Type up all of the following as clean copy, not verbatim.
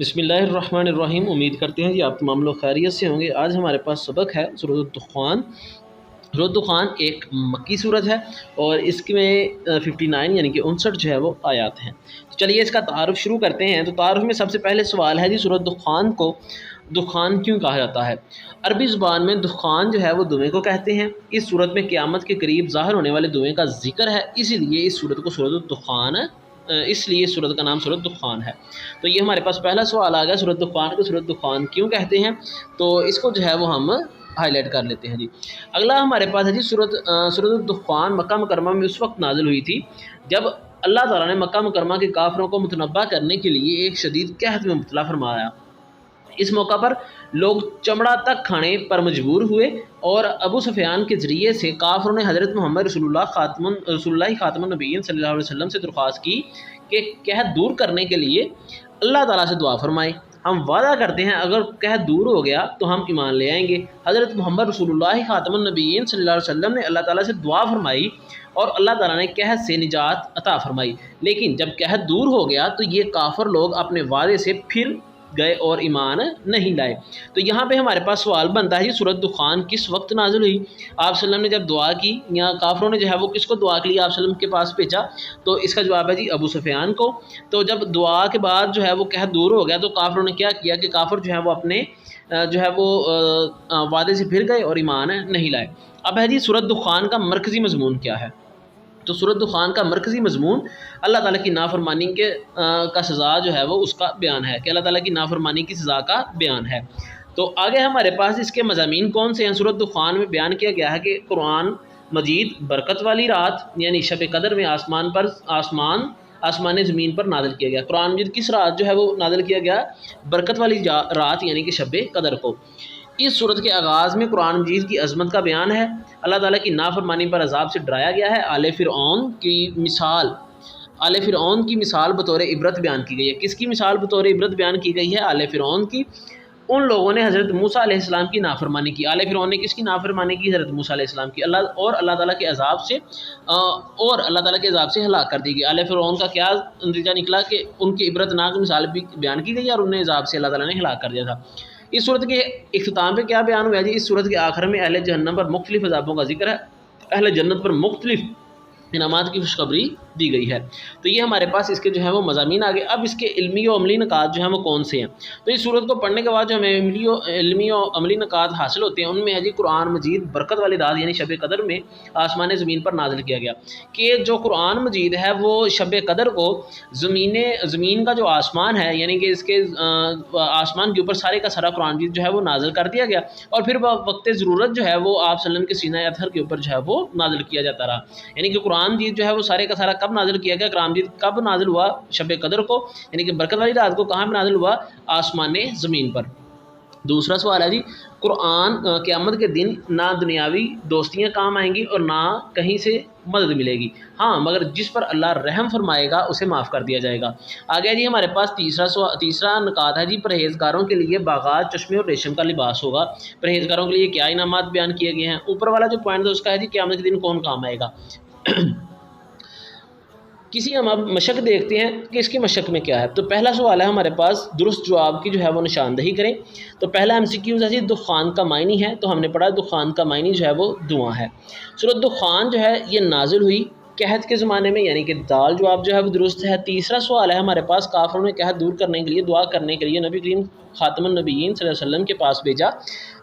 بسم اللہ الرحمن الرحیم۔ امید کرتے ہیں جی آپ تمام لوگ خیریت سے ہوں گے۔ آج ہمارے پاس سبق ہے سورۃ الدخان۔ سورۃ الدخان ایک مکی سورت ہے اور اس میں 59 یعنی کہ 59 جو ہے وہ آیات ہیں۔ تو چلیے اس کا تعارف شروع کرتے ہیں۔ تو تعارف میں سب سے پہلے سوال ہے جی سورۃ الدخان کو دخان کیوں کہا جاتا ہے؟ عربی زبان میں دخان جو ہے وہ دھوئیں کو کہتے ہیں۔ اس صورت میں قیامت کے قریب ظاہر ہونے والے دھوئیں کا ذکر ہے، اسی لیے اس صورت کو سورۃ الدخان اس لیے اس صورت کا نام سورۃ الدخان ہے۔ تو یہ ہمارے پاس پہلا سوال آ گیا، سورۃ الدخان کو سورۃ الدخان کیوں کہتے ہیں؟ تو اس کو جو ہے وہ ہم ہائی لائٹ کر لیتے ہیں جی۔ اگلا ہمارے پاس ہے جی سورۃ الدخان مکہ مکرمہ میں اس وقت نازل ہوئی تھی جب اللہ تعالیٰ نے مکہ مکرمہ کے کافروں کو متنبہ کرنے کے لیے ایک شدید قحط میں مبتلا فرمایا۔ اس موقع پر لوگ چمڑا تک کھانے پر مجبور ہوئے اور ابو سفیان کے ذریعے سے کافروں نے حضرت محمد رسول اللہ خاتم النبیین صلی اللہ علیہ وسلم سے درخواست کی کہ قحط دور کرنے کے لیے اللہ تعالیٰ سے دعا فرمائیں۔ ہم وعدہ کرتے ہیں اگر قحط دور ہو گیا تو ہم ایمان لے آئیں گے۔ حضرت محمد رسول اللہ خاتم النبیین صلی اللہ علیہ وسلم نے اللہ تعالیٰ سے دعا فرمائی اور اللہ تعالیٰ نے قحط سے نجات عطا فرمائی، لیکن جب قحط دور ہو گیا تو یہ کافر لوگ اپنے وعدے سے پھر گئے اور ایمان نہیں لائے۔ تو یہاں پہ ہمارے پاس سوال بنتا ہے جی سورۃ الدخان کس وقت نازل ہوئی؟ آپ صلی اللہ علیہ وسلم نے جب دعا کی یا کافروں نے جو ہے وہ کس کو دعا کے لیے آپ صلی اللہ علیہ وسلم کے پاس بھیجا؟ تو اس کا جواب ہے جی ابو سفیان کو۔ تو جب دعا کے بعد جو ہے وہ قحط دور ہو گیا تو کافروں نے کیا کیا کہ کافر جو ہے وہ اپنے جو ہے وہ وعدے سے پھر گئے اور ایمان نہیں لائے۔ اب ہے جی سورۃ الدخان کا مرکزی مضمون کیا ہے؟ تو سورۃ الدخان کا مرکزی مضمون اللہ تعالیٰ کی نافرمانی کا سزا جو ہے وہ اس کا بیان ہے، کہ اللہ تعالیٰ کی نافرمانی کی سزا کا بیان ہے۔ تو آگے ہمارے پاس اس کے مضامین کون سے ہیں؟ سورۃ الدخان میں بیان کیا گیا ہے کہ قرآن مجید برکت والی رات یعنی شب قدر میں آسمان زمین پر نازل کیا گیا۔ قرآن مجید کس رات جو ہے وہ نازل کیا گیا؟ برکت والی رات یعنی کہ شب قدر کو۔ اس صورت کے آغاز میں قرآن مجید کی عظمت کا بیان ہے، اللہ تعالیٰ کی نافرمانی پر عذاب سے ڈرایا گیا ہے۔ آل فرعون کی مثال بطور عبرت بیان کی گئی ہے۔ کس کی مثال بطور عبرت بیان کی گئی ہے؟ آل فرعون کی۔ ان لوگوں نے حضرت موسیٰ علیہ السلام کی نافرمانی کی۔ آل فرعون نے کس کی نافرمانی کی؟ حضرت موسیٰ علیہ السلام کی۔ اللہ تعالیٰ کے عذاب سے ہلاک کر دی گئی۔ آل فرعون کا کیا نتیجہ نکلا کہ ان کی عبرت ناک مثال بھی بیان کی گئی اور انہیں عذاب سے اللہ تعالیٰ نے ہلاک کر دیا تھا۔ اس صورت کے اختتام پہ کیا بیان ہوا ہے جی؟ اس صورت کے آخر میں اہل جہنم پر مختلف عذابوں کا ذکر ہے، اہل جنت پر مختلف انعامات کی خوشخبری دی گئی ہے۔ تو یہ ہمارے پاس اس کے جو ہے وہ مضامین آگے۔ اب اس کے علمی و عملی نکات جو ہیں وہ کون سے ہیں؟ تو اس صورت کو پڑھنے کے بعد جو ہمیں علمی و عملی نکات حاصل ہوتے ہیں ان میں ہے جی قرآن مجید برکت والی رات یعنی شب قدر میں آسمان زمین پر نازل کیا گیا، کہ جو قرآن مجید ہے وہ شب قدر کو زمین کا جو آسمان ہے یعنی کہ اس کے آسمان کے اوپر سارے کا سارا قرآن مجید جو ہے وہ نازل کر دیا گیا، اور پھر وقت ضرورت جو ہے وہ آپ صلی اللہ علیہ وسلم کے سینہ اطہر کے اوپر جو ہے وہ نازل کیا جاتا رہا۔ یعنی کہ قرآن مجید جو ہے وہ سارے کا سارا کب نازل کیا گیا؟ قرآن مجید کب نازل ہوا؟ شب قدر کو، یعنی کہ برکت والی رات کو۔ کہاں پہ نازل ہوا؟ آسمان زمین پر۔ دوسرا سوال ہے جی قرآن قیامت کے دن نہ دنیاوی دوستیاں کام آئیں گی اور نہ کہیں سے مدد ملے گی، ہاں مگر جس پر اللہ رحم فرمائے گا اسے معاف کر دیا جائے گا۔ آگے جی ہمارے پاس تیسرا نکات ہے جی پرہیزگاروں کے لیے باغات چشمے اور ریشم کا لباس ہوگا۔ پرہیزگاروں کے لیے کیا انعامات بیان کیے گئے ہیں؟ اوپر والا جو پوائنٹ ہے اس کا ہے جی قیامت کے دن کون کام آئے گا۔ کسی ہم اب مشق دیکھتے ہیں کہ اس کی مشق میں کیا ہے۔ تو پہلا سوال ہے ہمارے پاس درست جواب کی جو ہے وہ نشاندہی کریں۔ تو پہلا MCQ ہے جی دخان کا معنی ہے، تو ہم نے پڑھا دخان کا معنی جو ہے وہ دھواں ہے۔ سورۃ دخان جو ہے یہ نازل ہوئی قحط کے زمانے میں، یعنی کہ دال جواب جو ہے وہ درست ہے۔ تیسرا سوال ہے ہمارے پاس کافروں نے قحط دور کرنے کے لیے دعا کرنے کے لیے نبی کریم خاتم النبیین صلی اللہ علیہ وسلم کے پاس بھیجا،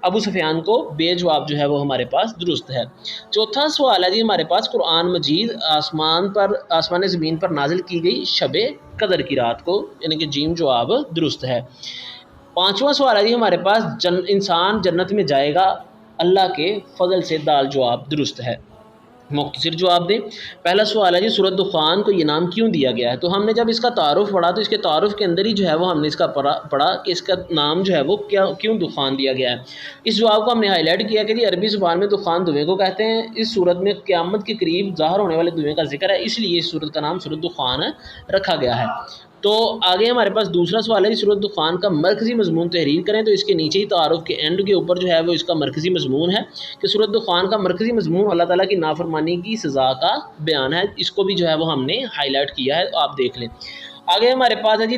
ابو سفیان کو، بے جواب جو ہے وہ ہمارے پاس درست ہے۔ چوتھا سوال ہے جی ہمارے پاس قرآن مجید آسمان زمین پر نازل کی گئی شب قدر کی رات کو، یعنی کہ جیم جواب درست ہے۔ پانچواں سوال ہے جی ہمارے پاس انسان جنت میں جائے گا اللہ کے فضل سے، دال جواب درست ہے۔ مختصر جواب دیں۔ پہلا سوال ہے جی سورۃ دخان کو یہ نام کیوں دیا گیا ہے؟ تو ہم نے جب اس کا تعارف پڑھا تو اس کے تعارف کے اندر ہی جو ہے وہ ہم نے اس کا پڑھا کہ اس کا نام جو ہے وہ کیوں دخان دیا گیا ہے۔ اس جواب کو ہم نے ہائی لائٹ کیا کہ جی عربی زبان میں دخان دھوئیں کو کہتے ہیں۔ اس صورت میں قیامت کے قریب ظاہر ہونے والے دھوئیں کا ذکر ہے، اس لیے اس صورت کا نام سورۃ دخان رکھا گیا ہے۔ تو آگے ہمارے پاس دوسرا سوال ہے سورۃ دخان کا مرکزی مضمون تحریر کریں۔ تو اس کے نیچے ہی تعارف کے اینڈ کے اوپر جو ہے وہ اس کا مرکزی مضمون ہے کہ سورۃ دخان کا مرکزی مضمون اللہ تعالیٰ کی نافرمانی کی سزا کا بیان ہے۔ اس کو بھی جو ہے وہ ہم نے ہائی لائٹ کیا ہے، آپ دیکھ لیں۔ آگے ہمارے پاس ہے جی